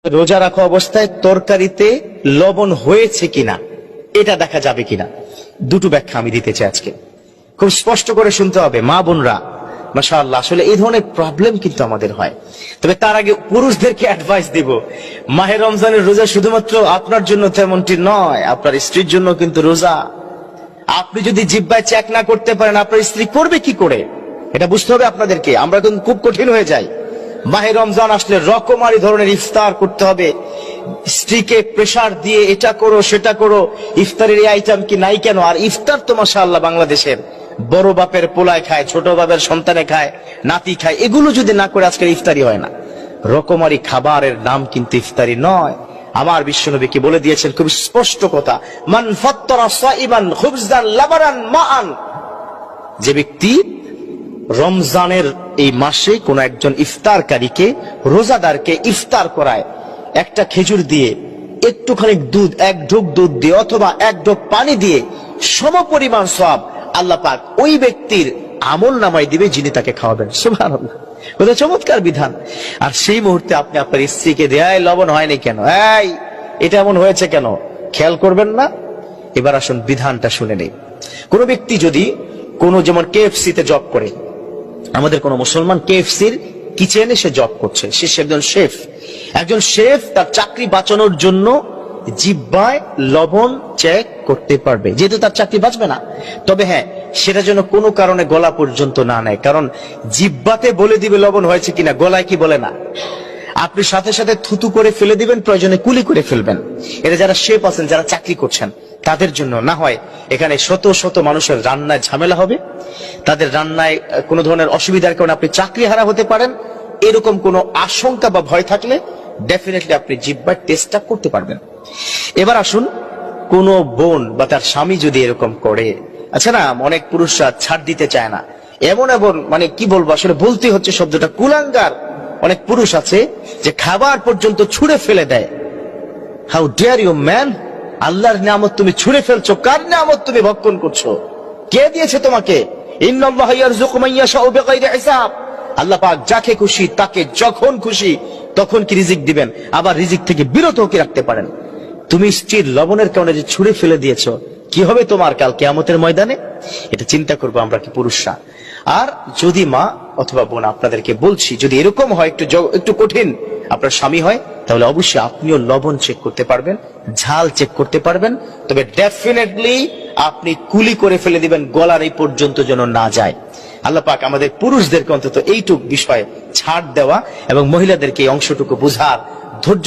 রোজা রাখা অবস্থায় তরকারিতে লবণ হয়েছে কিনা এটা দেখা যাবে কিনা, দুটো ব্যাখ্যা আমি দিতে চাই আজকে। খুব স্পষ্ট করে শুনতে হবে মা বোনরা, মাশাআল্লাহ। আসলে এই ধরনের প্রবলেম কিন্তু আমাদের হয়। তবে তার আগে পুরুষদেরকে অ্যাডভাইস দিব, মাহে রমজানের রোজা শুধুমাত্র আপনার জন্য তেমনটি নয়, আপনার স্ত্রীর জন্য কিন্তু রোজা। আপনি যদি জিহ্বায় চেক না করতে পারেন আপনার স্ত্রী করবে কি করে, এটা বুঝতে হবে আপনাদেরকে। আমরা কিন্তু খুব কঠিন হয়ে যাই। মাহে রমজান আসলে রকমারি ধরনের ইফতার করতে হবে, স্ত্রীকে প্রেসার দিয়ে এটা করো সেটা করো, ইফতারের এই আইটেম কি নাই কেন? আর ইফতার তো মাশাআল্লাহ বাংলাদেশের বড় বাপের পোলায় খায়, ছোট বাপের সন্তানে খায়, নাতি খায়। এগুলো যদি না করে আজকের ইফতারি হয় না। রকমারি খাবারের নাম কিন্তু ইফতারি নয়। আমার বিশ্বনবী কি বলে দিয়েছেন খুব স্পষ্ট কথা, মান ফাত্তারা সাইমান খুবজান লাবারান মান। যে ব্যক্তি রমজানের এই মাসে কোন একজন ইফতারকারীকে, রোজাদারকে ইফতার করায় একটা খেজুর দিয়ে, একটুখানি দুধ, এক ঢোক দুধ দিয়ে অথবা এক ঢোক পানি দিয়ে, সমপরিমাণ সওয়াব আল্লাহ পাক ওই ব্যক্তির আমল নামায় দিবে যিনি তাকে খাওয়াবেন। সুবহানাল্লাহ, কত চমৎকার বিধান। আর সেই মুহূর্তে আপনি আপনার স্ত্রীকে দেয় লবণ হয়নি কেন, এই এটা এমন হয়েছে কেন, খেয়াল করবেন না? এবার আসুন বিধানটা শুনে নেই। কোন ব্যক্তি যদি কোন, যেমন KFC তে জব করে, আমাদের কোন মুসলমান KFC-র কিচেনে সে জব করছে, সে একজন শেফ তার চাকরি বাঁচানোর জন্য জিহ্বায় লবণ চেক করতে পারবে, যেহেতু তার চাকরি বাঁচবে না। তবে হ্যাঁ, সেটা যেন কোনো কারণে গলা পর্যন্ত না নেয়, কারণ জিহ্বাতে বলে দিবে লবণ হয়েছে কিনা, গলায় কি বলে না। আপনি সাথে সাথে থুতু করে ফেলে দিবেন, প্রয়োজনে কুলি করে ফেলবেন। এটা যারা শেফ আছেন, যারা চাকরি করছেন তাদের জন্য। না হয় এখানে শত শত মানুষের রান্নায় ঝামেলা হবে, তাদের রান্নায় কোনো ধরনের অসুবিধার কারণে আপনি চাকরি হারা হতে পারেন। এরকম কোনো আশঙ্কা বা ভয় থাকলে ডেফিনেটলি আপনি জিহ্বার টেস্টটা করতে পারবেন। এবার আসুন, কোন বোন বা তার স্বামী যদি এরকম করে, আচ্ছা না, অনেক পুরুষরা ছাড় দিতে চায় না, এমন মানে কি বলবো, আসলে বলতে হচ্ছে শব্দটা, কুলাঙ্গার অনেক পুরুষ আছে যে খাবার পর্যন্ত ছুঁড়ে ফেলে দেয়। হাউ ডেয়ার ইউ ম্যান, আল্লাহর নিয়ামত তুমি ছুঁড়ে ফেলছো, কার নিয়ামত তুমি ভক্ষণ করছো, কে দিয়েছে তোমাকে? ইন্নাল্লাহা ইয়ারযুকু মান ইয়াশাউ বিগাইরি হিসাব। আল্লাহ পাক যাকে খুশি তাকে যখন খুশি তখন কি রিজিক দিবেন, আবার রিজিক থেকে বিরত কি রাখতে পারেন। তুমি স্ত্রীর লবণের কারণে যে ছুঁড়ে ফেলে দিয়েছো, কি হবে তোমার কাল কিয়ামতের ময়দানে? এটা চিন্তা করবো আমরা কি পুরুষরা। আর যদি মা অথবা বোন, আপনাদেরকে বলছি, যদি এরকম হয় একটু কঠিন আপনার স্বামী হয়, তাহলে অবশ্যই আপনিও লবণ চেক করতে পারবেন, ঝাল চেক করতে পারবেন। তবে ডেফিনেটলি আপনি কুলি করে ফেলে দিবেন, গলার এই পর্যন্ত যেন না যায়। আল্লাহ পাক আমাদের পুরুষদেরকে অন্তত এইটুক বিষয়ে ছাড় দেওয়া এবং মহিলাদেরকে এই অংশটুকু বুঝার ধৈর্য